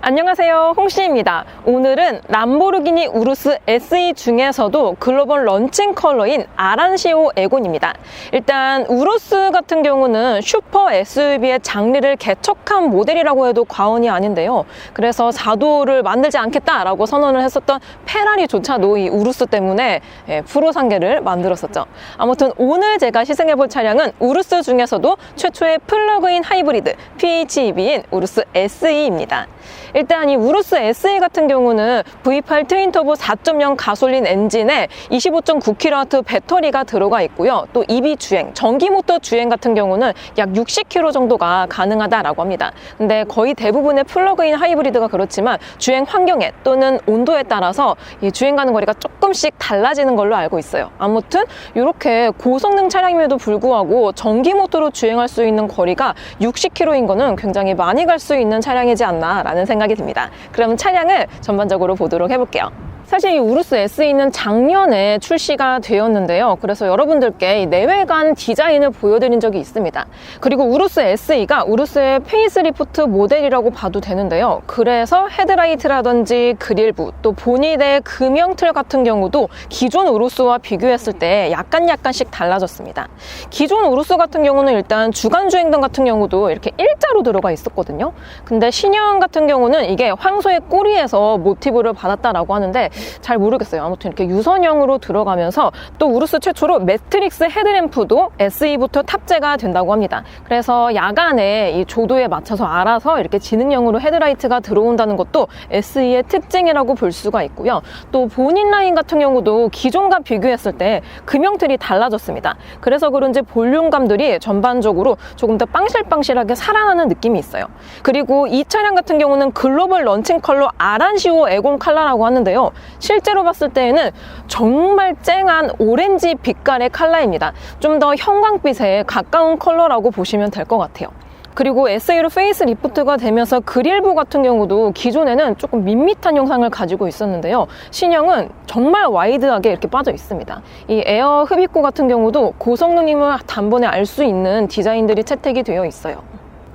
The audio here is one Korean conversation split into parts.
안녕하세요, 홍씨입니다. 오늘은 람보르기니 우루스 SE 중에서도 글로벌 런칭 컬러인 아란시오 에곤입니다. 일단 우루스 같은 경우는 슈퍼 SUV의 장르를 개척한 모델이라고 해도 과언이 아닌데요. 그래서 4도를 만들지 않겠다라고 선언을 했었던 페라리조차도 이 우루스 때문에 프로 상계를 만들었었죠. 아무튼 오늘 제가 시승해볼 차량은 우루스 중에서도 최초의 플러그인 하이브리드 PHEV인 우루스 SE입니다. 일단 이 우루스 SE 같은 경우는 V8 트윈터보 4.0 가솔린 엔진에 25.9kW 배터리가 들어가 있고요. 또 EV 주행, 전기 모터 주행 같은 경우는 약 60km 정도가 가능하다라고 합니다. 근데 거의 대부분의 플러그인 하이브리드가 그렇지만 주행 환경에 또는 온도에 따라서 이 주행 가는 거리가 조금씩 달라지는 걸로 알고 있어요. 아무튼 이렇게 고성능 차량임에도 불구하고 전기 모터로 주행할 수 있는 거리가 60km인 거는 굉장히 많이 갈 수 있는 차량이지 않나라는 생각이 듭니다. 그럼 차량을 전반적으로 보도록 해볼게요. 사실 이 우루스 SE는 작년에 출시가 되었는데요. 그래서 여러분들께 이 내외관 디자인을 보여드린 적이 있습니다. 그리고 우루스 SE가 우루스의 페이스리프트 모델이라고 봐도 되는데요. 그래서 헤드라이트라든지 그릴부, 또 보닛의 금형틀 같은 경우도 기존 우루스와 비교했을 때 약간씩 달라졌습니다. 기존 우루스 같은 경우는 일단 주간주행등 같은 경우도 이렇게 일자로 들어가 있었거든요. 근데 신형 같은 경우는 이게 황소의 꼬리에서 모티브를 받았다라고 하는데 잘 모르겠어요. 아무튼 이렇게 유선형으로 들어가면서 또 우루스 최초로 매트릭스 헤드램프도 SE부터 탑재가 된다고 합니다. 그래서 야간에 이 조도에 맞춰서 알아서 이렇게 지능형으로 헤드라이트가 들어온다는 것도 SE의 특징이라고 볼 수가 있고요. 또 보닛 라인 같은 경우도 기존과 비교했을 때 금형틀이 달라졌습니다. 그래서 그런지 볼륨감들이 전반적으로 조금 더 빵실빵실하게 살아나는 느낌이 있어요. 그리고 이 차량 같은 경우는 글로벌 런칭 컬러 아란시오 에곤 컬러라고 하는데요. 실제로 봤을 때에는 정말 쨍한 오렌지 빛깔의 컬러입니다. 좀 더 형광빛에 가까운 컬러라고 보시면 될 것 같아요. 그리고 SE로 페이스 리프트가 되면서 그릴부 같은 경우도 기존에는 조금 밋밋한 형상을 가지고 있었는데요. 신형은 정말 와이드하게 이렇게 빠져 있습니다. 이 에어 흡입구 같은 경우도 고성능임을 단번에 알 수 있는 디자인들이 채택이 되어 있어요.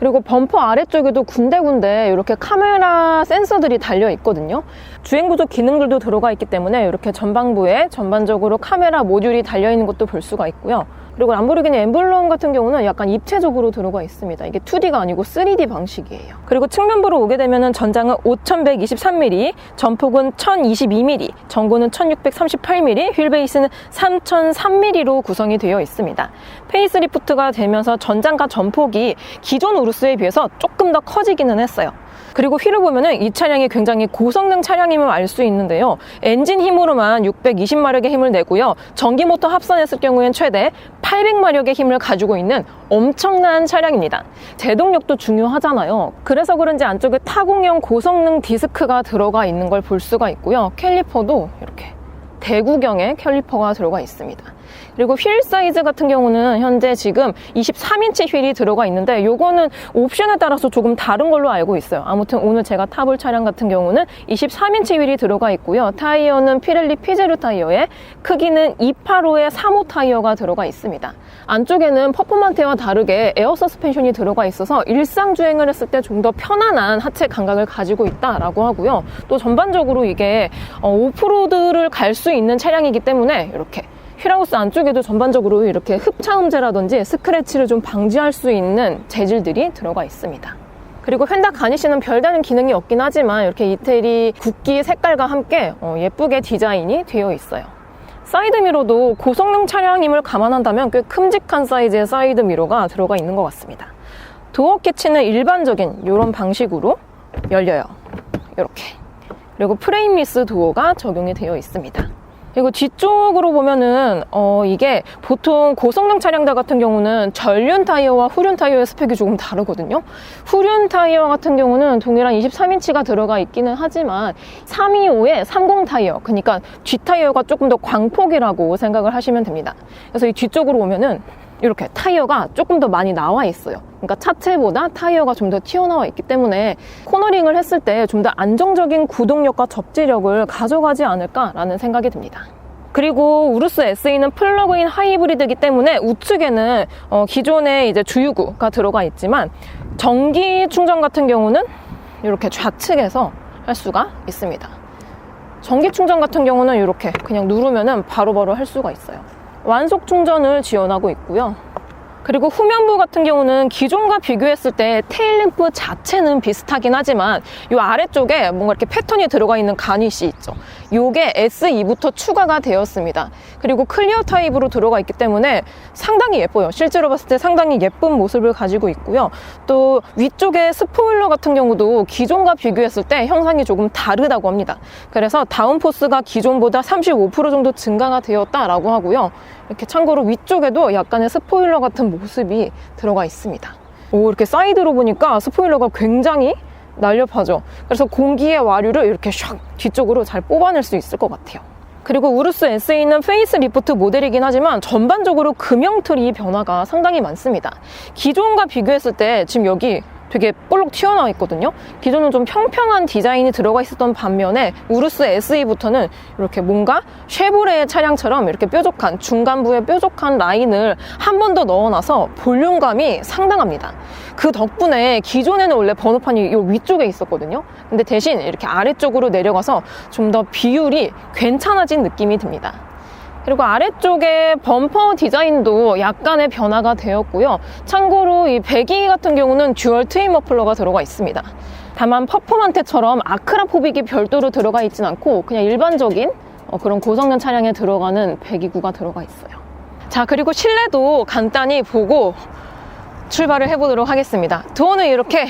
그리고 범퍼 아래쪽에도 군데군데 이렇게 카메라 센서들이 달려 있거든요. 주행보조 기능들도 들어가 있기 때문에 이렇게 전방부에 전반적으로 카메라 모듈이 달려 있는 것도 볼 수가 있고요. 그리고 람보르기니 엠블럼 같은 경우는 약간 입체적으로 들어가 있습니다. 이게 2D가 아니고 3D 방식이에요. 그리고 측면부로 오게 되면은 전장은 5123mm, 전폭은 1022mm, 전고는 1638mm, 휠베이스는 3003mm로 구성이 되어 있습니다. 페이스리프트가 되면서 전장과 전폭이 기존 우루스에 비해서 조금 더 커지기는 했어요. 그리고 휠을 보면은 이 차량이 굉장히 고성능 차량임을 알 수 있는데요. 엔진 힘으로만 620마력의 힘을 내고요. 전기 모터 합선했을 경우엔 최대 800마력의 힘을 가지고 있는 엄청난 차량입니다. 제동력도 중요하잖아요. 그래서 그런지 안쪽에 타공형 고성능 디스크가 들어가 있는 걸 볼 수가 있고요. 캘리퍼도 이렇게 대구경의 캘리퍼가 들어가 있습니다. 그리고 휠 사이즈 같은 경우는 현재 지금 23인치 휠이 들어가 있는데 요거는 옵션에 따라서 조금 다른 걸로 알고 있어요. 아무튼 오늘 제가 타볼 차량 같은 경우는 23인치 휠이 들어가 있고요. 타이어는 피렐리 피제르 타이어에 크기는 285의 3호 타이어가 들어가 있습니다. 안쪽에는 퍼포먼테와 다르게 에어 서스펜션이 들어가 있어서 일상 주행을 했을 때 좀 더 편안한 하체 감각을 가지고 있다라고 하고요. 또 전반적으로 이게 오프로드를 갈 수 있는 차량이기 때문에 이렇게 휠하우스 안쪽에도 전반적으로 이렇게 흡차음재라든지 스크래치를 좀 방지할 수 있는 재질들이 들어가 있습니다. 그리고 휀다 가니쉬는 별다른 기능이 없긴 하지만 이렇게 이태리 국기 색깔과 함께 예쁘게 디자인이 되어 있어요. 사이드미러도 고성능 차량임을 감안한다면 꽤 큼직한 사이즈의 사이드미러가 들어가 있는 것 같습니다. 도어 캐치는 일반적인 이런 방식으로 열려요. 이렇게. 그리고 프레임리스 도어가 적용이 되어 있습니다. 그리고 뒤쪽으로 보면은 이게 보통 고성능 차량들 같은 경우는 전륜 타이어와 후륜 타이어의 스펙이 조금 다르거든요. 후륜 타이어 같은 경우는 동일한 23인치가 들어가 있기는 하지만 325의 30 타이어, 그러니까 뒤 타이어가 조금 더 광폭이라고 생각을 하시면 됩니다. 그래서 이 뒤쪽으로 오면은 이렇게 타이어가 조금 더 많이 나와 있어요. 그러니까 차체보다 타이어가 좀 더 튀어나와 있기 때문에 코너링을 했을 때 좀 더 안정적인 구동력과 접지력을 가져가지 않을까라는 생각이 듭니다. 그리고 우루스 SE는 플러그인 하이브리드이기 때문에 우측에는 기존의 이제 주유구가 들어가 있지만 전기 충전 같은 경우는 이렇게 좌측에서 할 수가 있습니다. 전기 충전 같은 경우는 이렇게 그냥 누르면은 바로바로 할 수가 있어요. 완속 충전을 지원하고 있고요. 그리고 후면부 같은 경우는 기존과 비교했을 때 테일램프 자체는 비슷하긴 하지만 이 아래쪽에 뭔가 이렇게 패턴이 들어가 있는 가니쉬 있죠. 요게 SE부터 추가가 되었습니다. 그리고 클리어 타입으로 들어가 있기 때문에 상당히 예뻐요. 실제로 봤을 때 상당히 예쁜 모습을 가지고 있고요. 또 위쪽에 스포일러 같은 경우도 기존과 비교했을 때 형상이 조금 다르다고 합니다. 그래서 다운포스가 기존보다 35% 정도 증가가 되었다라고 하고요. 이렇게 참고로 위쪽에도 약간의 스포일러 같은 모습이 들어가 있습니다. 이렇게 사이드로 보니까 스포일러가 굉장히 날렵하죠. 그래서 공기의 와류를 이렇게 샥 뒤쪽으로 잘 뽑아낼 수 있을 것 같아요. 그리고 우루스 SE는 페이스 리프트 모델이긴 하지만 전반적으로 금형 트리 변화가 상당히 많습니다. 기존과 비교했을 때 지금 여기 되게 볼록 튀어나와 있거든요. 기존은 좀 평평한 디자인이 들어가 있었던 반면에 우루스 SE부터는 이렇게 뭔가 쉐보레 차량처럼 이렇게 뾰족한 중간부에 뾰족한 라인을 한 번 더 넣어놔서 볼륨감이 상당합니다. 그 덕분에 기존에는 원래 번호판이 이 위쪽에 있었거든요. 근데 대신 이렇게 아래쪽으로 내려가서 좀 더 비율이 괜찮아진 느낌이 듭니다. 그리고 아래쪽에 범퍼 디자인도 약간의 변화가 되었고요. 참고로 이 배기 같은 경우는 듀얼 트윈 머플러가 들어가 있습니다. 다만 퍼포먼테처럼 아크라포빅이 별도로 들어가 있진 않고 그냥 일반적인 그런 고성능 차량에 들어가는 배기구가 들어가 있어요. 자, 그리고 실내도 간단히 보고 출발을 해보도록 하겠습니다. 도어는 이렇게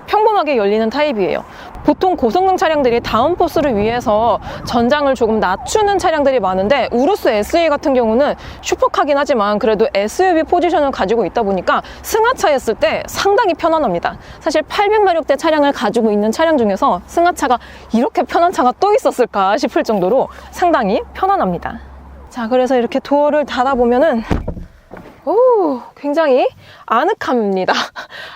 평범하게 열리는 타입이에요. 보통 고성능 차량들이 다운포스를 위해서 전장을 조금 낮추는 차량들이 많은데 우루스 SE 같은 경우는 슈퍼카긴 하지만 그래도 SUV 포지션을 가지고 있다 보니까 승하차 했을 때 상당히 편안합니다. 사실 800마력대 차량을 가지고 있는 차량 중에서 승하차가 이렇게 편한 차가 또 있었을까 싶을 정도로 상당히 편안합니다. 자, 그래서 이렇게 도어를 닫아보면은 굉장히 아늑합니다.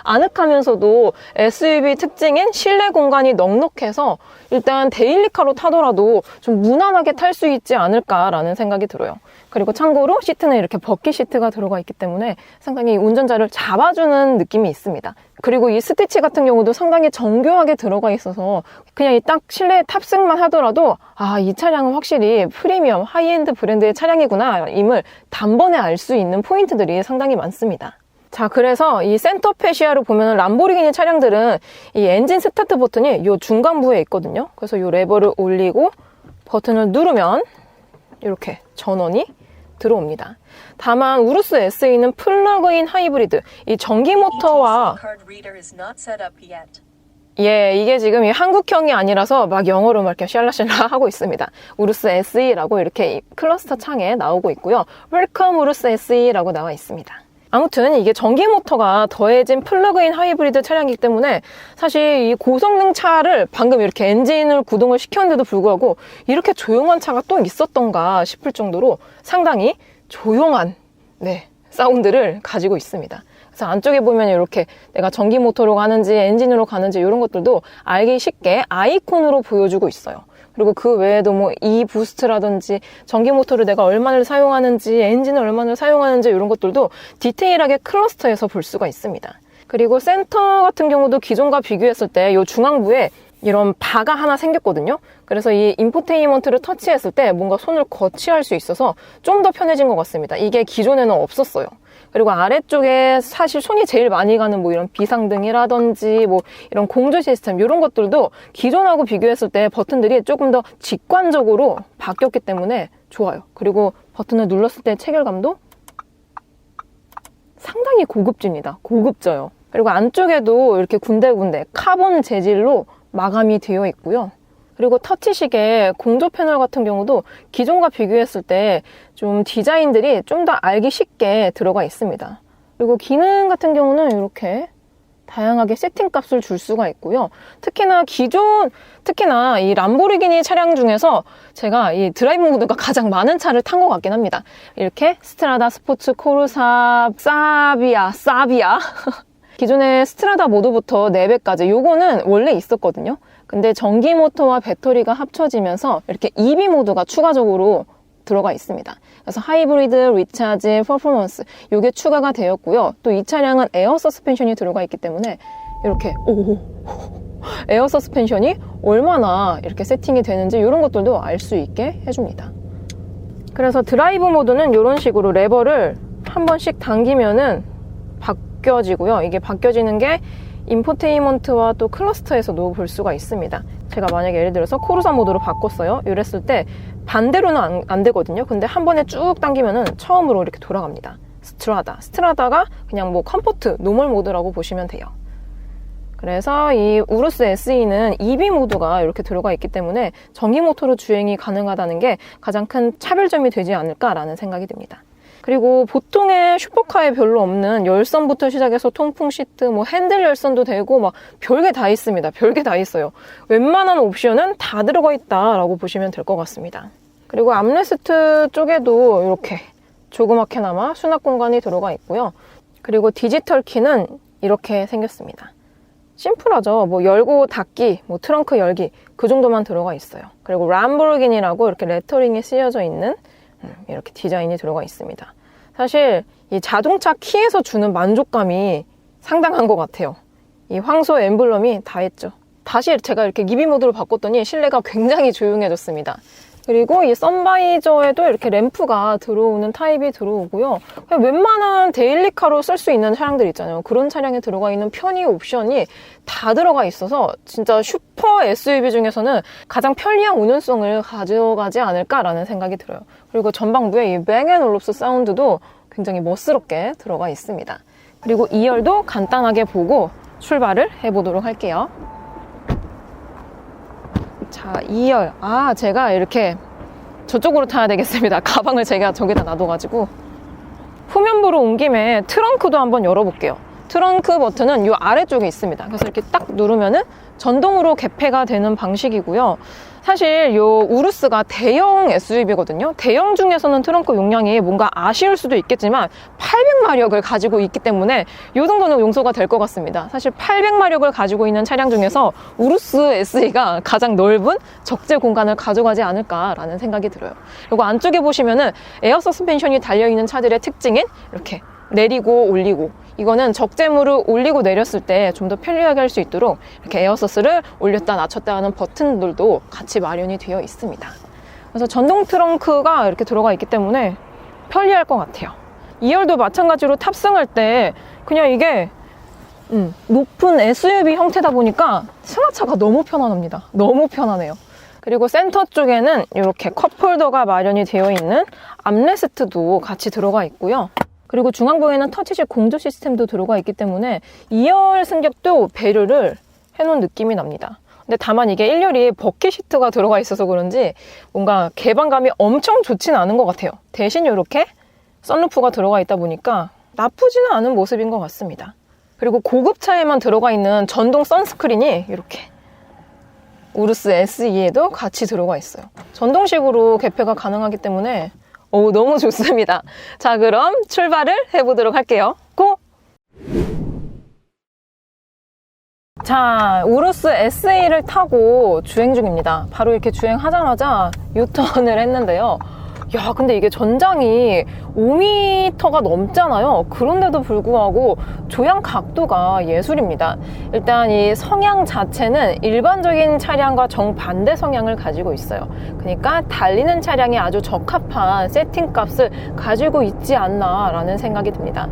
아늑하면서도 SUV 특징인 실내 공간이 넉넉해서 일단 데일리카로 타더라도 좀 무난하게 탈 수 있지 않을까라는 생각이 들어요. 그리고 참고로 시트는 이렇게 버킷 시트가 들어가 있기 때문에 상당히 운전자를 잡아주는 느낌이 있습니다. 그리고 이 스티치 같은 경우도 상당히 정교하게 들어가 있어서 그냥 이 딱 실내에 탑승만 하더라도 이 차량은 확실히 프리미엄 하이엔드 브랜드의 차량이구나 임을 단번에 알 수 있는 포인트들이 상당히 많습니다. 자, 그래서 이 센터 페시아를 보면 람보르기니 차량들은 이 엔진 스타트 버튼이 이 중간부에 있거든요. 그래서 이 레버를 올리고 버튼을 누르면 이렇게 전원이 들어옵니다. 다만 우루스 SE는 플러그인 하이브리드, 이 전기 모터와 이게 지금 이 한국형이 아니라서 막 영어로 막 이렇게 샬라샬라 하고 있습니다. 우루스 SE라고 이렇게 클러스터 창에 나오고 있고요. 웰컴 우루스 SE라고 나와 있습니다. 아무튼 이게 전기 모터가 더해진 플러그인 하이브리드 차량이기 때문에 사실 이 고성능 차를 방금 이렇게 엔진을 구동을 시켰는데도 불구하고 이렇게 조용한 차가 또 있었던가 싶을 정도로 상당히 조용한 사운드를 가지고 있습니다. 그래서 안쪽에 보면 이렇게 내가 전기 모터로 가는지 엔진으로 가는지 이런 것들도 알기 쉽게 아이콘으로 보여주고 있어요. 그리고 그 외에도 뭐 E 부스트라든지 전기 모터를 내가 얼마나 사용하는지 엔진을 얼마나 사용하는지 이런 것들도 디테일하게 클러스터에서 볼 수가 있습니다. 그리고 센터 같은 경우도 기존과 비교했을 때 이 중앙부에 이런 바가 하나 생겼거든요. 그래서 이 인포테인먼트를 터치했을 때 뭔가 손을 거치할 수 있어서 좀 더 편해진 것 같습니다. 이게 기존에는 없었어요. 그리고 아래쪽에 사실 손이 제일 많이 가는 뭐 이런 비상등이라든지 뭐 이런 공조 시스템 이런 것들도 기존하고 비교했을 때 버튼들이 조금 더 직관적으로 바뀌었기 때문에 좋아요. 그리고 버튼을 눌렀을 때 체결감도 상당히 고급집니다. 고급져요. 그리고 안쪽에도 이렇게 군데군데 카본 재질로 마감이 되어 있고요. 그리고 터치식의 공조 패널 같은 경우도 기존과 비교했을 때 좀 디자인들이 좀 더 알기 쉽게 들어가 있습니다. 그리고 기능 같은 경우는 이렇게 다양하게 세팅값을 줄 수가 있고요. 특히나 이 람보르기니 차량 중에서 제가 이 드라이브 모드가 가장 많은 차를 탄 것 같긴 합니다. 이렇게 스트라다, 스포츠, 코르사, 사비아 기존의 스트라다 모드부터 4배까지 요거는 원래 있었거든요. 근데 전기 모터와 배터리가 합쳐지면서 이렇게 EV 모드가 추가적으로 들어가 있습니다. 그래서 하이브리드, 리차지, 퍼포먼스 이게 추가가 되었고요. 또 이 차량은 에어 서스펜션이 들어가 있기 때문에 이렇게 에어 서스펜션이 얼마나 이렇게 세팅이 되는지 이런 것들도 알 수 있게 해줍니다. 그래서 드라이브 모드는 이런 식으로 레버를 한 번씩 당기면은 바뀌어지고요. 이게 바뀌어지는 게 인포테인먼트와 또 클러스터에서도 볼 수가 있습니다. 제가 만약에 예를 들어서 코르사 모드로 바꿨어요. 이랬을 때 반대로는 안 되거든요. 근데 한 번에 쭉 당기면은 처음으로 이렇게 돌아갑니다. 스트라다가 그냥 뭐 컴포트, 노멀 모드라고 보시면 돼요. 그래서 이 우루스 SE는 EV 모드가 이렇게 들어가 있기 때문에 전기 모터로 주행이 가능하다는 게 가장 큰 차별점이 되지 않을까라는 생각이 듭니다. 그리고 보통의 슈퍼카에 별로 없는 열선부터 시작해서 통풍 시트, 뭐 핸들 열선도 되고 막 별게 다 있습니다. 별게 다 있어요. 웬만한 옵션은 다 들어가 있다라고 보시면 될 것 같습니다. 그리고 암레스트 쪽에도 이렇게 조그맣게나마 수납 공간이 들어가 있고요. 그리고 디지털 키는 이렇게 생겼습니다. 심플하죠. 뭐 열고 닫기, 뭐 트렁크 열기 그 정도만 들어가 있어요. 그리고 람보르기니라고 이렇게 레터링이 쓰여져 있는 이렇게 디자인이 들어가 있습니다. 사실 이 자동차 키에서 주는 만족감이 상당한 것 같아요. 이 황소 엠블럼이 다 했죠. 다시 제가 이렇게 EV 모드로 바꿨더니 실내가 굉장히 조용해졌습니다. 그리고 이 선바이저에도 이렇게 램프가 들어오는 타입이 들어오고요. 그냥 웬만한 데일리카로 쓸 수 있는 차량들 있잖아요. 그런 차량에 들어가 있는 편의 옵션이 다 들어가 있어서 진짜 슈퍼 SUV 중에서는 가장 편리한 운전성을 가져가지 않을까라는 생각이 들어요. 그리고 전방부에 이 뱅앤올롭스 사운드도 굉장히 멋스럽게 들어가 있습니다. 그리고 2열도 간단하게 보고 출발을 해보도록 할게요. 자, 2열. 제가 이렇게 저쪽으로 타야 되겠습니다. 가방을 제가 저기다 놔둬가지고. 후면부로 온 김에 트렁크도 한번 열어볼게요. 트렁크 버튼은 이 아래쪽에 있습니다. 그래서 이렇게 딱 누르면은 전동으로 개폐가 되는 방식이고요. 사실 이 우루스가 대형 SUV거든요. 대형 중에서는 트렁크 용량이 뭔가 아쉬울 수도 있겠지만 800마력을 가지고 있기 때문에 이 정도는 용서가 될 것 같습니다. 사실 800마력을 가지고 있는 차량 중에서 우루스 SE가 가장 넓은 적재 공간을 가져가지 않을까라는 생각이 들어요. 그리고 안쪽에 보시면은 에어 서스펜션이 달려있는 차들의 특징인 이렇게 내리고 올리고, 이거는 적재물을 올리고 내렸을 때 좀 더 편리하게 할 수 있도록 이렇게 에어서스를 올렸다 낮췄다 하는 버튼들도 같이 마련이 되어 있습니다. 그래서 전동 트렁크가 이렇게 들어가 있기 때문에 편리할 것 같아요. 2열도 마찬가지로 탑승할 때 그냥 이게 높은 SUV 형태다 보니까 승하차가 너무 편안합니다. 너무 편하네요. 그리고 센터 쪽에는 이렇게 컵홀더가 마련이 되어 있는 암레스트도 같이 들어가 있고요. 그리고 중앙부에는 터치식 공조 시스템도 들어가 있기 때문에 2열 승객도 배려를 해놓은 느낌이 납니다. 근데 다만 이게 1열이 버킷 시트가 들어가 있어서 그런지 뭔가 개방감이 엄청 좋지는 않은 것 같아요. 대신 이렇게 선루프가 들어가 있다 보니까 나쁘지는 않은 모습인 것 같습니다. 그리고 고급차에만 들어가 있는 전동 선스크린이 이렇게 우루스 SE에도 같이 들어가 있어요. 전동식으로 개폐가 가능하기 때문에 너무 좋습니다. 자, 그럼 출발을 해보도록 할게요. 고! 자, 우루스 SE를 타고 주행 중입니다. 바로 이렇게 주행하자마자 유턴을 했는데요. 야, 근데 이게 전장이 5m가 넘잖아요. 그런데도 불구하고 조향 각도가 예술입니다. 일단 이 성향 자체는 일반적인 차량과 정반대 성향을 가지고 있어요. 그러니까 달리는 차량이 아주 적합한 세팅값을 가지고 있지 않나라는 생각이 듭니다.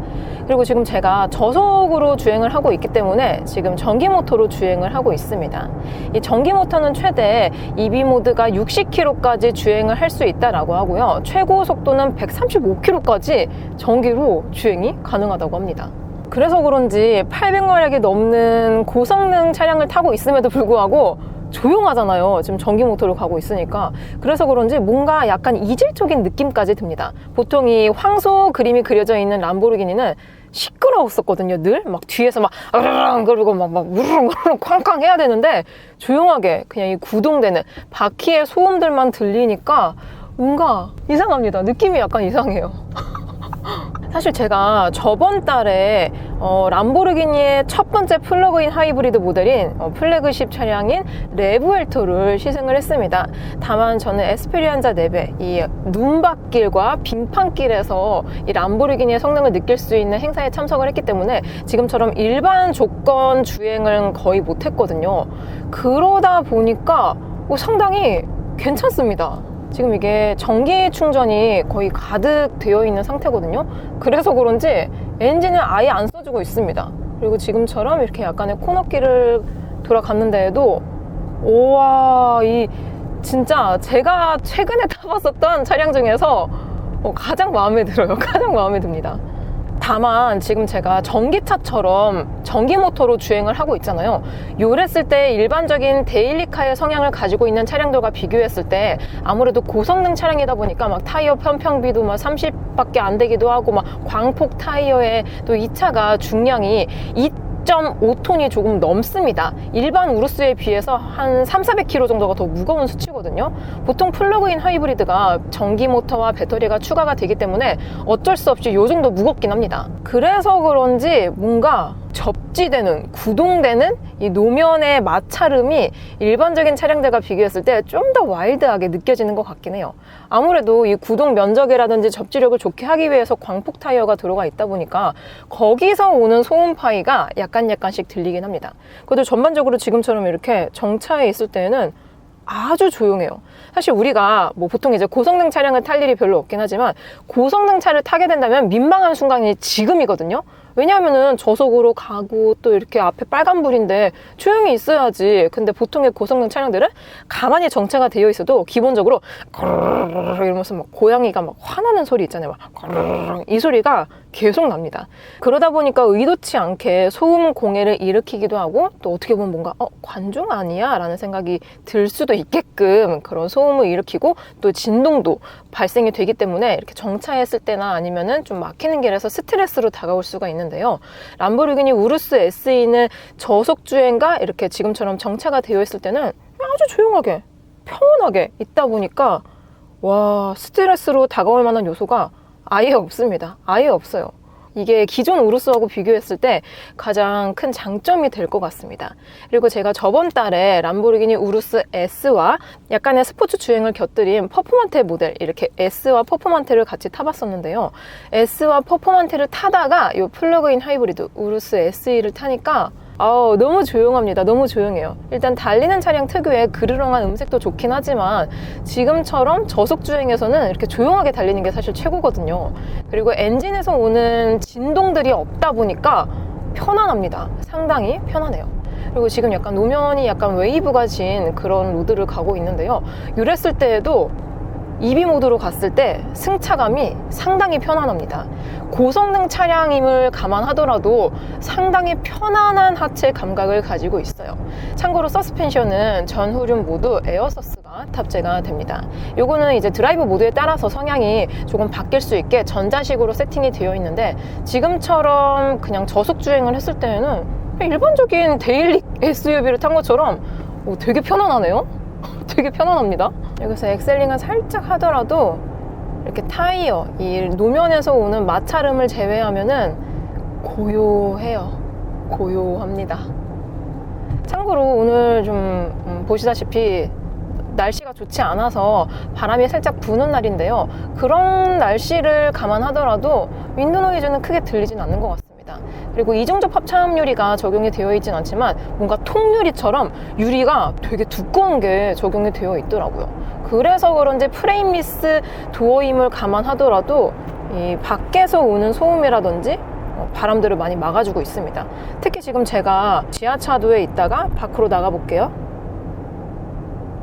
그리고 지금 제가 저속으로 주행을 하고 있기 때문에 지금 전기 모터로 주행을 하고 있습니다. 이 전기 모터는 최대 EV 모드가 60km까지 주행을 할 수 있다라고 하고요. 최고 속도는 135km까지 전기로 주행이 가능하다고 합니다. 그래서 그런지 800마력이 넘는 고성능 차량을 타고 있음에도 불구하고 조용하잖아요. 지금 전기 모터로 가고 있으니까. 그래서 그런지 뭔가 약간 이질적인 느낌까지 듭니다. 보통 이 황소 그림이 그려져 있는 람보르기니는 시끄러웠었거든요. 늘 막 뒤에서 막 으르렁 그리고 막 우르렁 쾅쾅 해야 되는데 조용하게 그냥 이 구동되는 바퀴의 소음들만 들리니까 뭔가 이상합니다. 느낌이 약간 이상해요. 사실 제가 저번 달에 람보르기니의 첫 번째 플러그인 하이브리드 모델인 플래그십 차량인 레브엘토를 시승을 했습니다. 다만 저는 에스페리안자 4배, 이 눈밭길과 빙판길에서 이 람보르기니의 성능을 느낄 수 있는 행사에 참석을 했기 때문에 지금처럼 일반 조건 주행을 거의 못했거든요. 그러다 보니까 상당히 괜찮습니다. 지금 이게 전기 충전이 거의 가득 되어 있는 상태거든요. 그래서 그런지 엔진을 아예 안 써주고 있습니다. 그리고 지금처럼 이렇게 약간의 코너길을 돌아갔는데도 우와, 이 진짜 제가 최근에 타봤었던 차량 중에서 가장 마음에 들어요. 가장 마음에 듭니다. 다만 지금 제가 전기차처럼 전기 모터로 주행을 하고 있잖아요. 요랬을 때 일반적인 데일리카의 성향을 가지고 있는 차량들과 비교했을 때 아무래도 고성능 차량이다 보니까 막 타이어 편평비도 막 30밖에 안 되기도 하고 막 광폭 타이어에 또 이 차가 중량이 2.5톤이 조금 넘습니다. 일반 우루스에 비해서 한 300~400kg 정도가 더 무거운 수치거든요. 보통 플러그인 하이브리드가 전기 모터와 배터리가 추가가 되기 때문에 어쩔 수 없이 요 정도 무겁긴 합니다. 그래서 그런지 뭔가 접지되는, 구동되는 이 노면의 마찰음이 일반적인 차량들과 비교했을 때 좀 더 와일드하게 느껴지는 것 같긴 해요. 아무래도 이 구동 면적이라든지 접지력을 좋게 하기 위해서 광폭 타이어가 들어가 있다 보니까 거기서 오는 소음 파이가 약간씩 들리긴 합니다. 그래도 전반적으로 지금처럼 이렇게 정차해 있을 때는 아주 조용해요. 사실 우리가 뭐 보통 이제 고성능 차량을 탈 일이 별로 없긴 하지만 고성능 차를 타게 된다면 민망한 순간이 지금이거든요. 왜냐하면은 저속으로 가고 또 이렇게 앞에 빨간불인데 조용히 있어야지. 근데 보통의 고성능 차량들은 가만히 정차가 되어 있어도 기본적으로 이러면서 막 고양이가 막 화나는 소리 있잖아요. 막 이 소리가 계속 납니다. 그러다 보니까 의도치 않게 소음 공해를 일으키기도 하고 또 어떻게 보면 뭔가 관중 아니야? 라는 생각이 들 수도 있게끔 그런 소음을 일으키고 또 진동도 발생이 되기 때문에 이렇게 정차했을 때나 아니면은 좀 막히는 길에서 스트레스로 다가올 수가 있는데요. 람보르기니 우루스 SE는 저속 주행과 이렇게 지금처럼 정차가 되어 있을 때는 아주 조용하게 평온하게 있다 보니까 와, 스트레스로 다가올 만한 요소가 아예 없습니다. 아예 없어요. 이게 기존 우루스하고 비교했을 때 가장 큰 장점이 될 것 같습니다. 그리고 제가 저번 달에 람보르기니 우루스 S와 약간의 스포츠 주행을 곁들인 퍼포먼테 모델, 이렇게 S와 퍼포먼테를 같이 타봤었는데요. S와 퍼포먼테를 타다가 이 플러그인 하이브리드 우루스 SE를 타니까 너무 조용합니다. 너무 조용해요. 일단 달리는 차량 특유의 그르렁한 음색도 좋긴 하지만 지금처럼 저속 주행에서는 이렇게 조용하게 달리는 게 사실 최고거든요. 그리고 엔진에서 오는 진동들이 없다 보니까 편안합니다. 상당히 편안해요. 그리고 지금 약간 노면이 약간 웨이브가 진 그런 로드를 가고 있는데요. 이랬을 때에도 EV 모드로 갔을 때 승차감이 상당히 편안합니다. 고성능 차량임을 감안하더라도 상당히 편안한 하체 감각을 가지고 있어요. 참고로 서스펜션은 전후륜 모두 에어서스가 탑재가 됩니다. 요거는 이제 드라이브 모드에 따라서 성향이 조금 바뀔 수 있게 전자식으로 세팅이 되어 있는데 지금처럼 그냥 저속 주행을 했을 때는 일반적인 데일리 SUV를 탄 것처럼 되게 편안하네요. 되게 편안합니다. 여기서 엑셀링을 살짝 하더라도 이렇게 타이어, 이 노면에서 오는 마찰음을 제외하면은 고요해요. 고요합니다. 참고로 오늘 좀 보시다시피 날씨가 좋지 않아서 바람이 살짝 부는 날인데요. 그런 날씨를 감안하더라도 윈드 노이즈는 크게 들리진 않는 것 같습니다. 그리고 이중접 합참 유리가 적용이 되어 있진 않지만 뭔가 통유리처럼 유리가 되게 두꺼운 게 적용이 되어 있더라고요. 그래서 그런지 프레임 미스 도어임을 감안하더라도 이 밖에서 오는 소음이라든지 바람들을 많이 막아주고 있습니다. 특히 지금 제가 지하차도에 있다가 밖으로 나가볼게요.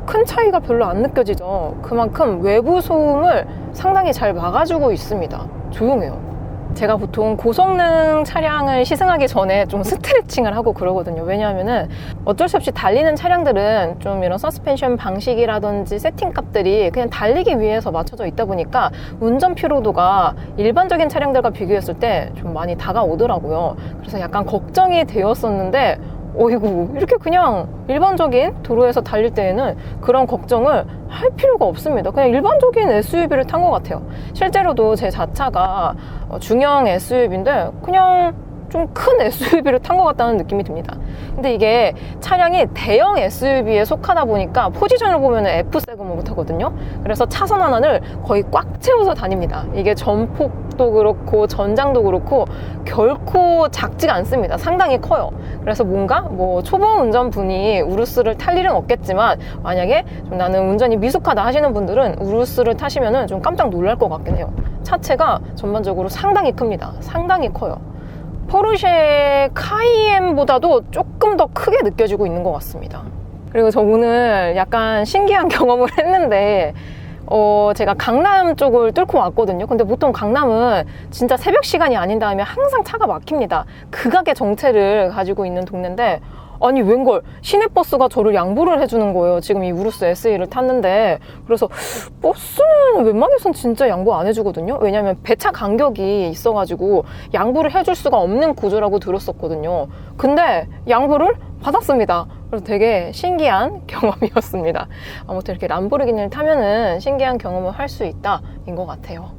큰 차이가 별로 안 느껴지죠. 그만큼 외부 소음을 상당히 잘 막아주고 있습니다. 조용해요. 제가 보통 고성능 차량을 시승하기 전에 좀 스트레칭을 하고 그러거든요. 왜냐하면은 어쩔 수 없이 달리는 차량들은 좀 이런 서스펜션 방식이라든지 세팅 값들이 그냥 달리기 위해서 맞춰져 있다 보니까 운전 피로도가 일반적인 차량들과 비교했을 때 좀 많이 다가오더라고요. 그래서 약간 걱정이 되었었는데 어이구, 이렇게 그냥 일반적인 도로에서 달릴 때에는 그런 걱정을 할 필요가 없습니다. 그냥 일반적인 SUV를 탄 것 같아요. 실제로도 제 자차가 중형 SUV인데 그냥 좀 큰 SUV를 탄 것 같다는 느낌이 듭니다. 근데 이게 차량이 대형 SUV에 속하다 보니까 포지션을 보면 F 세그먼트거든요. 그래서 차선 하나를 거의 꽉 채워서 다닙니다. 이게 전폭도 그렇고 전장도 그렇고 결코 작지가 않습니다. 상당히 커요. 그래서 뭔가 뭐 초보 운전분이 우루스를 탈 일은 없겠지만 만약에 좀 나는 운전이 미숙하다 하시는 분들은 우루스를 타시면 좀 깜짝 놀랄 것 같긴 해요. 차체가 전반적으로 상당히 큽니다. 상당히 커요. 포르쉐 카이엔보다도 조금 더 크게 느껴지고 있는 것 같습니다. 그리고 저 오늘 약간 신기한 경험을 했는데 제가 강남 쪽을 뚫고 왔거든요. 근데 보통 강남은 진짜 새벽 시간이 아닌 다음에 항상 차가 막힙니다. 극악의 정체를 가지고 있는 동네인데 아니 웬걸 시내버스가 저를 양보를 해주는 거예요. 지금 이 우루스 SE를 탔는데. 그래서 버스는 웬만해선 진짜 양보 안 해주거든요. 왜냐면 배차 간격이 있어가지고 양보를 해줄 수가 없는 구조라고 들었었거든요. 근데 양보를 받았습니다. 그래서 되게 신기한 경험이었습니다. 아무튼 이렇게 람보르기니를 타면은 신기한 경험을 할 수 있다인 것 같아요.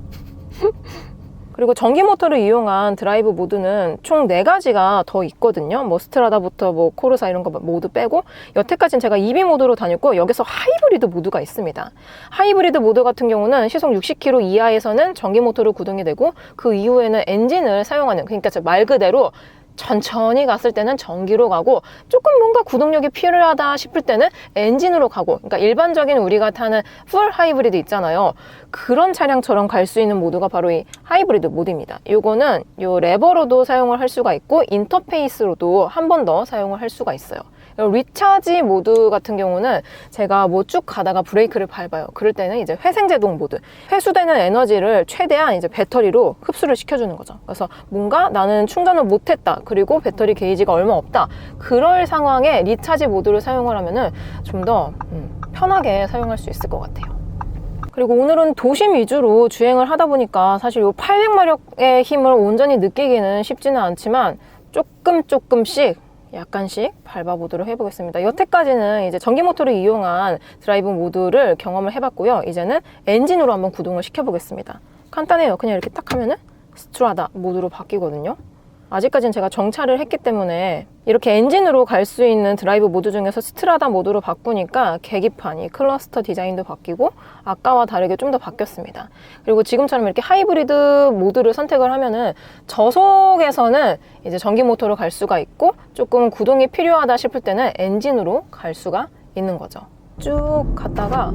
그리고 전기 모터를 이용한 드라이브 모드는 총 4가지가 더 있거든요. 뭐 스트라다부터 뭐 코르사 이런 거 모두 빼고 여태까지는 제가 EV 모드로 다녔고 여기서 하이브리드 모드가 있습니다. 하이브리드 모드 같은 경우는 시속 60km 이하에서는 전기 모터로 구동이 되고 그 이후에는 엔진을 사용하는, 그러니까 말 그대로 천천히 갔을 때는 전기로 가고 조금 뭔가 구동력이 필요하다 싶을 때는 엔진으로 가고, 그러니까 일반적인 우리가 타는 풀 하이브리드 있잖아요. 그런 차량처럼 갈 수 있는 모드가 바로 이 하이브리드 모드입니다. 요거는 요 레버로도 사용을 할 수가 있고 인터페이스로도 한 번 더 사용을 할 수가 있어요. 리차지 모드 같은 경우는 제가 뭐 쭉 가다가 브레이크를 밟아요. 그럴 때는 이제 회생제동 모드, 회수되는 에너지를 최대한 이제 배터리로 흡수를 시켜주는 거죠. 그래서 뭔가 나는 충전을 못했다, 그리고 배터리 게이지가 얼마 없다, 그럴 상황에 리차지 모드를 사용을 하면은 좀 더 편하게 사용할 수 있을 것 같아요. 그리고 오늘은 도심 위주로 주행을 하다 보니까 사실 이 800마력의 힘을 온전히 느끼기는 쉽지는 않지만 조금씩 약간씩 밟아보도록 해보겠습니다. 여태까지는 이제 전기 모터를 이용한 드라이브 모드를 경험을 해봤고요. 이제는 엔진으로 한번 구동을 시켜보겠습니다. 간단해요. 그냥 이렇게 딱 하면은 스트라다 모드로 바뀌거든요. 아직까지는 제가 정차를 했기 때문에 이렇게 엔진으로 갈 수 있는 드라이브 모드 중에서 스트라다 모드로 바꾸니까 계기판, 이 클러스터 디자인도 바뀌고 아까와 다르게 좀 더 바뀌었습니다. 그리고 지금처럼 이렇게 하이브리드 모드를 선택을 하면은 저속에서는 이제 전기 모터로 갈 수가 있고 조금 구동이 필요하다 싶을 때는 엔진으로 갈 수가 있는 거죠. 쭉 갔다가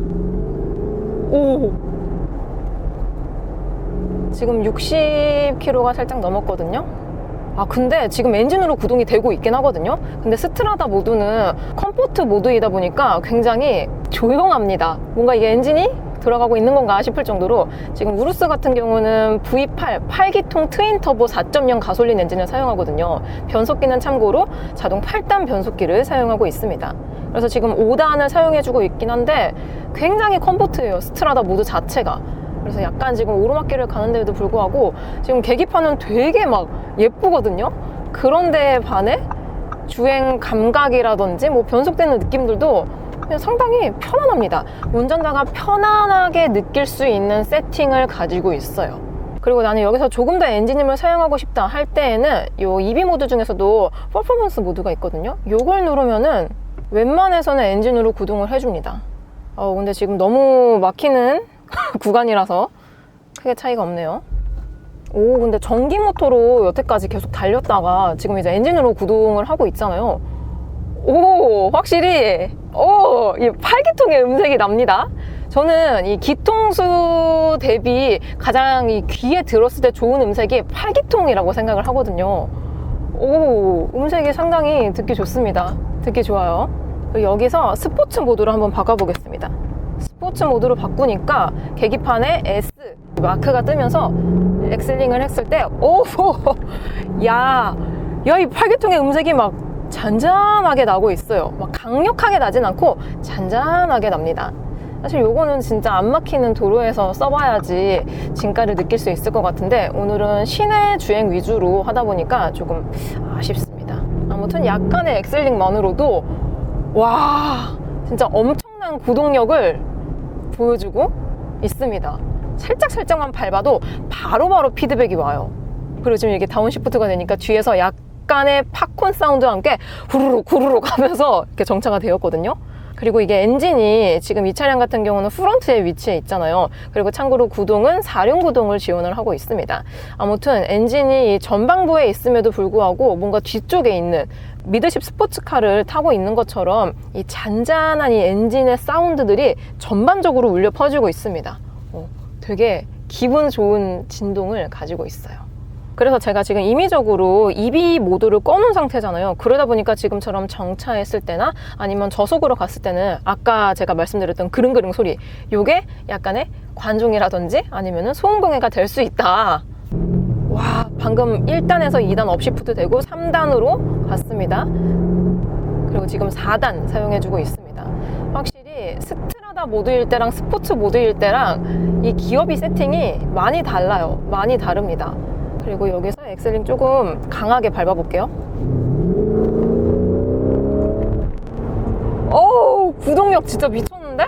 지금 60km가 살짝 넘었거든요. 근데 지금 엔진으로 구동이 되고 있긴 하거든요. 근데 스트라다 모드는 컴포트 모드이다 보니까 굉장히 조용합니다. 뭔가 이게 엔진이 들어가고 있는 건가 싶을 정도로 지금 우루스 같은 경우는 V8 8기통 트윈 터보 4.0 가솔린 엔진을 사용하거든요. 변속기는 참고로 자동 8단 변속기를 사용하고 있습니다. 그래서 지금 5단을 사용해주고 있긴 한데 굉장히 컴포트해요, 스트라다 모드 자체가. 그래서 약간 지금 오르막길을 가는데도 불구하고 지금 계기판은 되게 막 예쁘거든요. 그런데 반해 주행 감각이라든지 뭐 변속되는 느낌들도 그냥 상당히 편안합니다. 운전자가 편안하게 느낄 수 있는 세팅을 가지고 있어요. 그리고 나는 여기서 조금 더 엔진힘을 사용하고 싶다 할 때에는 요 EV 모드 중에서도 퍼포먼스 모드가 있거든요. 요걸 누르면은 웬만해서는 엔진으로 구동을 해줍니다. 근데 지금 너무 막히는 구간이라서 크게 차이가 없네요. 근데 전기 모터로 여태까지 계속 달렸다가 지금 이제 엔진으로 구동을 하고 있잖아요. 확실히 이 8기통의 음색이 납니다. 저는 이 기통수 대비 가장 이 귀에 들었을 때 좋은 음색이 8기통이라고 생각을 하거든요. 음색이 상당히 듣기 좋습니다. 듣기 좋아요. 그리고 여기서 스포츠 모드로 한번 바꿔보겠습니다. 스포츠 모드로 바꾸니까 계기판에 S 마크가 뜨면서 엑셀링을 했을 때 이 8기통의 음색이 막 잔잔하게 나고 있어요. 막 강력하게 나진 않고 잔잔하게 납니다. 사실 요거는 진짜 안 막히는 도로에서 써봐야지 진가를 느낄 수 있을 것 같은데 오늘은 시내 주행 위주로 하다 보니까 조금 아쉽습니다. 아무튼 약간의 엑셀링만으로도 와 진짜 엄청난 구동력을 보여주고 있습니다. 살짝만 밟아도 바로바로 피드백이 와요. 그리고 지금 이게 다운시프트가 되니까 뒤에서 약간의 팝콘 사운드와 함께 후루룩 하면서 이렇게 정차가 되었거든요. 그리고 이게 엔진이 지금 이 차량 같은 경우는 프론트에 위치해 있잖아요. 그리고 참고로 구동은 4륜 구동을 지원을 하고 있습니다. 아무튼 엔진이 이 전방부에 있음에도 불구하고 뭔가 뒤쪽에 있는 미드십 스포츠카를 타고 있는 것처럼 이 잔잔한 이 엔진의 사운드들이 전반적으로 울려 퍼지고 있습니다. 되게 기분 좋은 진동을 가지고 있어요. 그래서 제가 지금 임의적으로 EV 모드를 꺼놓은 상태잖아요. 그러다 보니까 지금처럼 정차했을 때나 아니면 저속으로 갔을 때는 아까 제가 말씀드렸던 그릉그릉 소리, 요게 약간의 관중이라든지 아니면 소음방해가 될 수 있다. 와, 방금 1단에서 2단 업시프트 되고 3단으로 갔습니다. 그리고 지금 4단 사용해주고 있습니다. 확실히 스트라다 모드일 때랑 스포츠 모드일 때랑 이 기어비 세팅이 많이 달라요. 많이 다릅니다. 그리고 여기서 엑셀링 조금 강하게 밟아볼게요. 어우, 구동력 진짜 미쳤는데?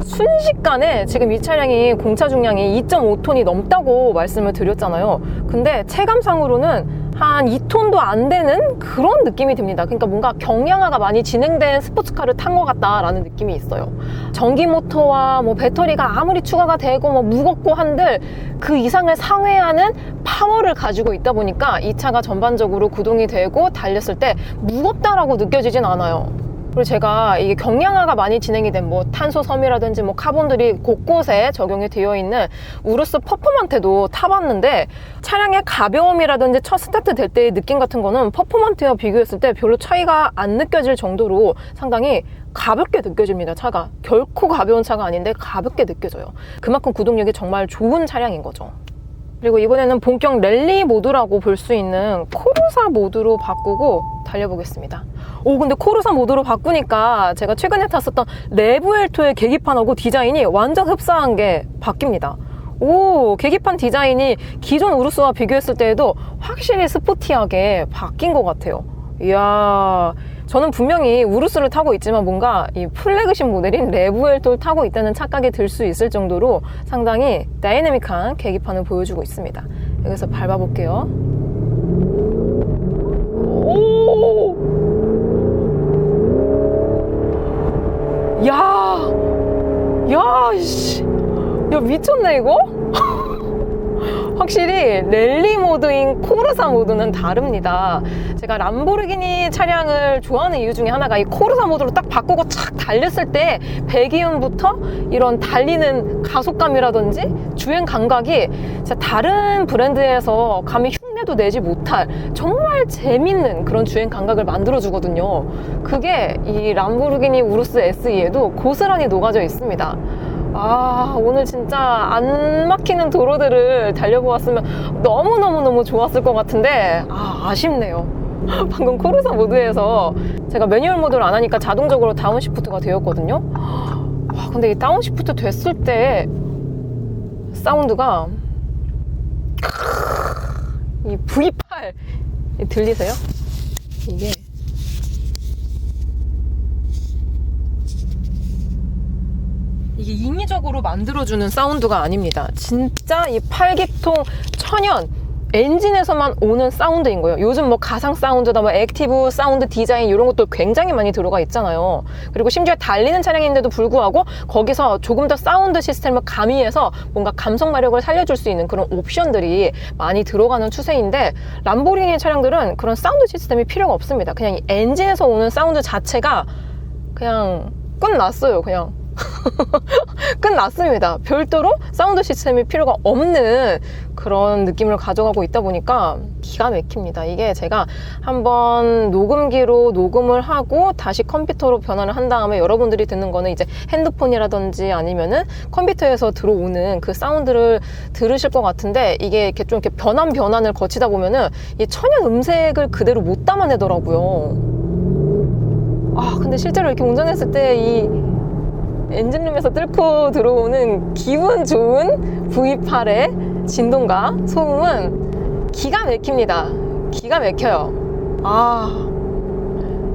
순식간에 지금 이 차량이 공차 중량이 2.5톤이 넘다고 말씀을 드렸잖아요. 근데 체감상으로는 한 2톤도 안 되는 그런 느낌이 듭니다. 그러니까 뭔가 경량화가 많이 진행된 스포츠카를 탄 것 같다라는 느낌이 있어요. 전기 모터와 뭐 배터리가 아무리 추가가 되고 뭐 무겁고 한들 그 이상을 상회하는 파워를 가지고 있다 보니까 이 차가 전반적으로 구동이 되고 달렸을 때 무겁다라고 느껴지진 않아요. 그리고 제가 이게 경량화가 많이 진행이 된 뭐 탄소 섬유라든지 뭐 카본들이 곳곳에 적용이 되어 있는 우루스 퍼포먼테도 타봤는데 차량의 가벼움이라든지 첫 스타트 될 때의 느낌 같은 거는 퍼포먼테와 비교했을 때 별로 차이가 안 느껴질 정도로 상당히 가볍게 느껴집니다. 차가 결코 가벼운 차가 아닌데 가볍게 느껴져요. 그만큼 구동력이 정말 좋은 차량인 거죠. 그리고 이번에는 본격 랠리 모드라고 볼 수 있는 코르사 모드로 바꾸고 달려보겠습니다. 오, 근데 코르사 모드로 바꾸니까 제가 최근에 탔었던 레브엘2의 계기판하고 디자인이 완전 흡사한 게 바뀝니다. 오, 계기판 디자인이 기존 우루스와 비교했을 때에도 확실히 스포티하게 바뀐 것 같아요. 이야, 저는 분명히 우루스를 타고 있지만 뭔가 이 플래그십 모델인 레브엘2를 타고 있다는 착각이 들 수 있을 정도로 상당히 다이내믹한 계기판을 보여주고 있습니다. 여기서 밟아볼게요. 오! 야, 미쳤네 이거? 확실히 랠리 모드인 코르사 모드는 다릅니다. 제가 람보르기니 차량을 좋아하는 이유 중에 하나가 이 코르사 모드로 딱 바꾸고 착 달렸을 때 배기음부터 이런 달리는 가속감이라든지 주행 감각이 진짜 다른 브랜드에서 감히 흉내도 내지 못할 정말 재밌는 그런 주행 감각을 만들어주거든요. 그게 이 람보르기니 우루스 SE에도 고스란히 녹아져 있습니다. 아, 오늘 진짜 안 막히는 도로들을 달려보았으면 너무너무 좋았을 것 같은데 아쉽네요. 방금 코르사 모드에서 제가 매뉴얼 모드를 안 하니까 자동적으로 다운시프트가 되었거든요. 와, 근데 이 다운시프트 됐을 때 사운드가 이 V8 들리세요? 이게 인위적으로 만들어주는 사운드가 아닙니다. 진짜 이 8기통 천연 엔진에서만 오는 사운드인 거예요. 요즘 뭐 가상 사운드다, 뭐 액티브 사운드 디자인 이런 것도 굉장히 많이 들어가 있잖아요. 그리고 심지어 달리는 차량인데도 불구하고 거기서 조금 더 사운드 시스템을 가미해서 뭔가 감성 마력을 살려줄 수 있는 그런 옵션들이 많이 들어가는 추세인데 람보르기니 차량들은 그런 사운드 시스템이 필요가 없습니다. 그냥 이 엔진에서 오는 사운드 자체가 그냥 끝났어요. 그냥 끝났습니다. 별도로 사운드 시스템이 필요가 없는 그런 느낌을 가져가고 있다 보니까 기가 막힙니다. 이게 제가 한번 녹음기로 녹음을 하고 다시 컴퓨터로 변환을 한 다음에 여러분들이 듣는 거는 이제 핸드폰이라든지 아니면은 컴퓨터에서 들어오는 그 사운드를 들으실 것 같은데 이게 이렇게 좀 이렇게 변환을 거치다 보면은 이 천연 음색을 그대로 못 담아내더라고요. 아, 근데 실제로 이렇게 운전했을 때 이 엔진룸에서 뚫고 들어오는 기분 좋은 V8의 진동과 소음은 기가 막힙니다. 기가 막혀요.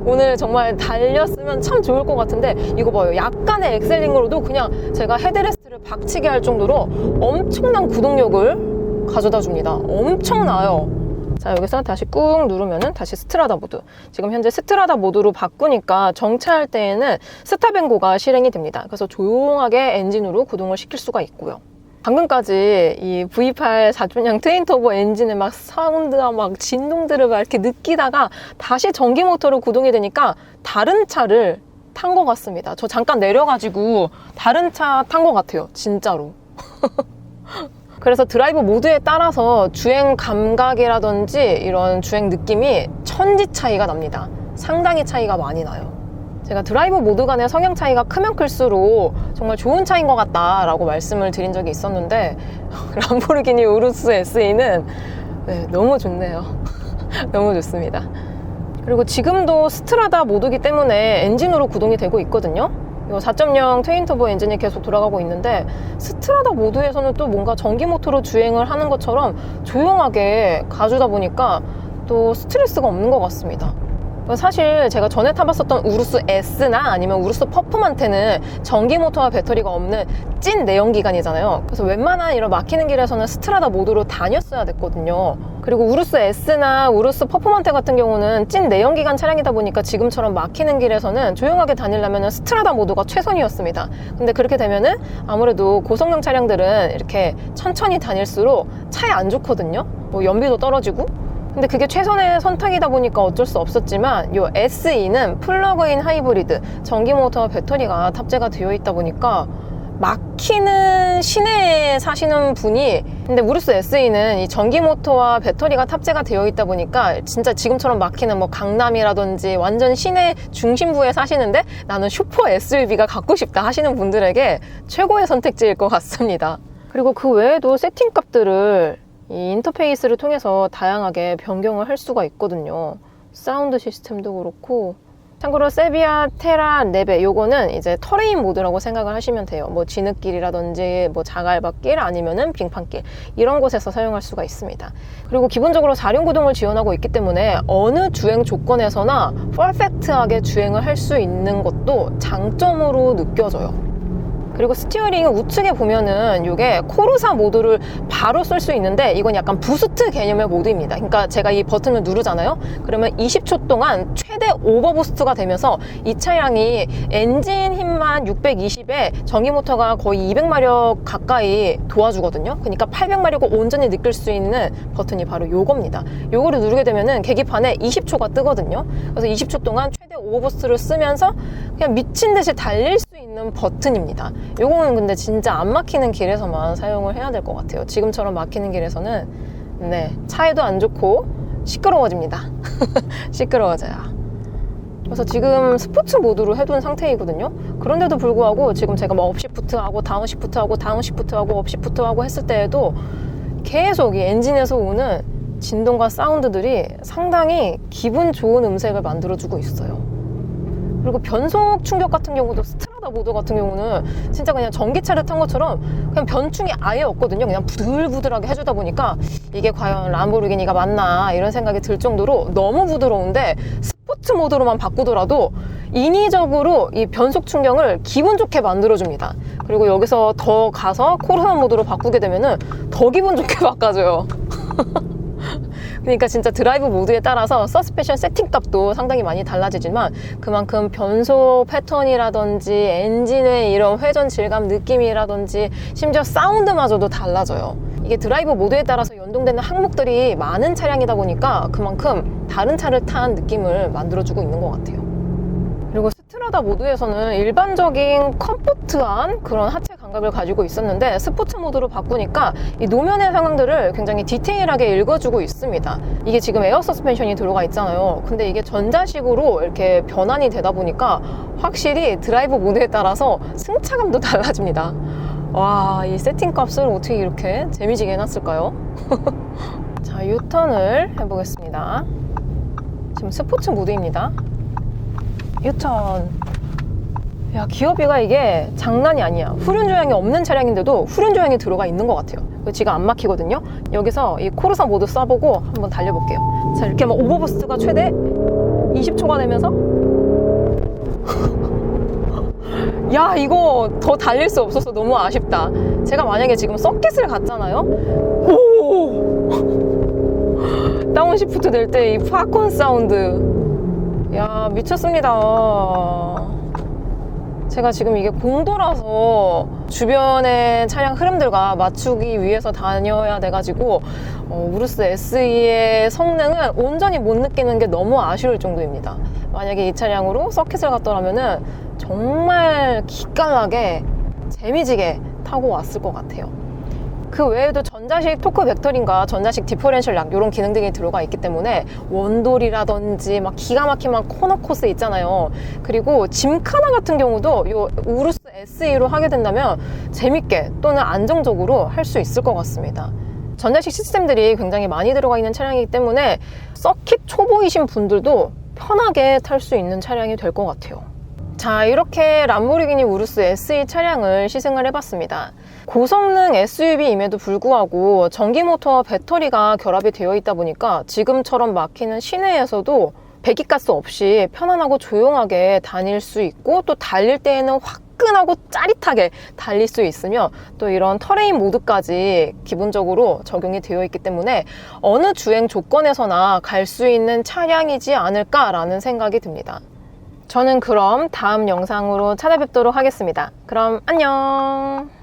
오늘 정말 달렸으면 참 좋을 것 같은데 이거 봐요. 약간의 엑셀링으로도 그냥 제가 헤드레스트를 박치게 할 정도로 엄청난 구동력을 가져다 줍니다. 엄청나요. 자, 여기서 다시 꾹 누르면은 다시 스트라다 모드. 지금 현재 스트라다 모드로 바꾸니까 정차할 때에는 스탑앤고가 실행이 됩니다. 그래서 조용하게 엔진으로 구동을 시킬 수가 있고요. 방금까지 이 V8 4준양 트윈터보 엔진의 막 사운드와 막 진동들을 막 이렇게 느끼다가 다시 전기 모터로 구동이 되니까 다른 차를 탄 것 같습니다. 저 잠깐 내려가지고 다른 차 탄 것 같아요. 진짜로. 그래서 드라이브 모드에 따라서 주행 감각이라든지 이런 주행 느낌이 천지 차이가 납니다. 상당히 차이가 많이 나요. 제가 드라이브 모드 간의 성향 차이가 크면 클수록 정말 좋은 차인 것 같다라고 말씀을 드린 적이 있었는데 람보르기니 우루스 SE는 너무 좋네요. 너무 좋습니다. 그리고 지금도 스트라다 모드기 때문에 엔진으로 구동이 되고 있거든요. 이 4.0 트윈터보 엔진이 계속 돌아가고 있는데 스트라다 모드에서는 또 뭔가 전기 모터로 주행을 하는 것처럼 조용하게 가주다 보니까 또 스트레스가 없는 것 같습니다. 사실 제가 전에 타봤었던 우루스 S나 아니면 우루스 퍼포먼테는 전기 모터와 배터리가 없는 찐 내연기관이잖아요. 그래서 웬만한 이런 막히는 길에서는 스트라다 모드로 다녔어야 됐거든요. 그리고 우루스 S나 우루스 퍼포먼테 같은 경우는 찐 내연기관 차량이다 보니까 지금처럼 막히는 길에서는 조용하게 다니려면 스트라다 모드가 최선이었습니다. 근데 그렇게 되면은 아무래도 고성능 차량들은 이렇게 천천히 다닐수록 차에 안 좋거든요. 뭐 연비도 떨어지고. 근데 그게 최선의 선택이다 보니까 어쩔 수 없었지만 이 SE는 플러그인 하이브리드 전기 모터와 배터리가 탑재가 되어 있다 보니까 막히는 시내에 사시는 분이 근데 우루스 SE는 이 전기 모터와 배터리가 탑재가 되어 있다 보니까 진짜 지금처럼 막히는 뭐 강남이라든지 완전 시내 중심부에 사시는데 나는 슈퍼 SUV가 갖고 싶다 하시는 분들에게 최고의 선택지일 것 같습니다. 그리고 그 외에도 세팅값들을 이 인터페이스를 통해서 다양하게 변경을 할 수가 있거든요. 사운드 시스템도 그렇고 참고로 세비야 테라 레베 요거는 이제 터레인 모드라고 생각을 하시면 돼요. 뭐 진흙길이라든지 뭐 자갈밭길 아니면은 빙판길 이런 곳에서 사용할 수가 있습니다. 그리고 기본적으로 4륜 구동을 지원하고 있기 때문에 어느 주행 조건에서나 퍼펙트하게 주행을 할 수 있는 것도 장점으로 느껴져요. 그리고 스티어링 우측에 보면은 이게 코르사 모드를 바로 쓸 수 있는데 이건 약간 부스트 개념의 모드입니다. 그러니까 제가 이 버튼을 누르잖아요. 그러면 20초 동안 최대 오버부스트가 되면서 이 차량이 엔진 힘만 620에 전기 모터가 거의 200마력 가까이 도와주거든요. 그러니까 800마력을 온전히 느낄 수 있는 버튼이 바로 요겁니다. 요거를 누르게 되면은 계기판에 20초가 뜨거든요. 그래서 20초 동안 최대 오버부스트를 쓰면서 그냥 미친 듯이 달릴 수 있는 버튼입니다. 요거는 근데 진짜 안 막히는 길에서만 사용을 해야 될 것 같아요. 지금처럼 막히는 길에서는 차에도 안 좋고 시끄러워집니다. 시끄러워져요. 그래서 지금 스포츠 모드로 해둔 상태이거든요. 그런데도 불구하고 지금 제가 뭐 업시프트하고 다운시프트하고 다운시프트하고 업시프트하고 했을 때에도 계속 이 엔진에서 오는 진동과 사운드들이 상당히 기분 좋은 음색을 만들어주고 있어요. 그리고 변속 충격 같은 경우도 스트라다 모드 같은 경우는 진짜 그냥 전기차를 탄 것처럼 그냥 변충이 아예 없거든요. 그냥 부들부들하게 해주다 보니까 이게 과연 람보르기니가 맞나 이런 생각이 들 정도로 너무 부드러운데 스포츠 모드로만 바꾸더라도 인위적으로 이 변속 충격을 기분 좋게 만들어줍니다. 그리고 여기서 더 가서 코르사 모드로 바꾸게 되면은 더 기분 좋게 바꿔줘요. 그러니까 진짜 드라이브 모드에 따라서 서스펜션 세팅 값도 상당히 많이 달라지지만 그만큼 변속 패턴이라든지 엔진의 이런 회전 질감 느낌이라든지 심지어 사운드마저도 달라져요. 이게 드라이브 모드에 따라서 연동되는 항목들이 많은 차량이다 보니까 그만큼 다른 차를 탄 느낌을 만들어주고 있는 것 같아요. 그리고 스트라다 모드에서는 일반적인 컴포트한 그런 하체 감각을 가지고 있었는데 스포츠 모드로 바꾸니까 이 노면의 상황들을 굉장히 디테일하게 읽어주고 있습니다. 이게 지금 에어 서스펜션이 들어가 있잖아요. 근데 이게 전자식으로 이렇게 변환이 되다 보니까 확실히 드라이브 모드에 따라서 승차감도 달라집니다. 와, 이 세팅 값을 어떻게 이렇게 재미지게 해놨을까요? 자, 유턴을 해보겠습니다. 지금 스포츠 모드입니다. 유턴. 야, 기어비가 이게 장난이 아니야. 후륜 조향이 없는 차량인데도 후륜 조향이 들어가 있는 것 같아요. 지금 안 막히거든요. 여기서 이 코르사 모드 써보고 한번 달려볼게요. 자, 이렇게 막 오버부스트가 최대 20초가 되면서 야, 이거 더 달릴 수 없어서 너무 아쉽다. 제가 만약에 지금 서킷을 갔잖아요. 오! 다운시프트 될 때 이 팝콘 사운드, 야, 미쳤습니다. 제가 지금 이게 공도라서 주변의 차량 흐름들과 맞추기 위해서 다녀야 돼가지고 우루스 SE의 성능을 온전히 못 느끼는 게 너무 아쉬울 정도입니다. 만약에 이 차량으로 서킷을 갔더라면은 정말 기깔나게 재미지게 타고 왔을 것 같아요. 그 외에도 전자식 토크 벡터링과 전자식 디퍼렌셜 락 이런 기능들이 들어가 있기 때문에 원돌이라든지 막 기가 막힌 막 코너 코스 있잖아요. 그리고 짐카나 같은 경우도 이 우루스 SE로 하게 된다면 재밌게 또는 안정적으로 할 수 있을 것 같습니다. 전자식 시스템들이 굉장히 많이 들어가 있는 차량이기 때문에 서킷 초보이신 분들도 편하게 탈 수 있는 차량이 될 것 같아요. 자, 이렇게 람보르기니 우루스 SE 차량을 시승을 해봤습니다. 고성능 SUV임에도 불구하고 전기 모터와 배터리가 결합이 되어 있다 보니까 지금처럼 막히는 시내에서도 배기가스 없이 편안하고 조용하게 다닐 수 있고, 또 달릴 때에는 화끈하고 짜릿하게 달릴 수 있으며, 또 이런 터레인 모드까지 기본적으로 적용이 되어 있기 때문에 어느 주행 조건에서나 갈 수 있는 차량이지 않을까라는 생각이 듭니다. 저는 그럼 다음 영상으로 찾아뵙도록 하겠습니다. 그럼 안녕!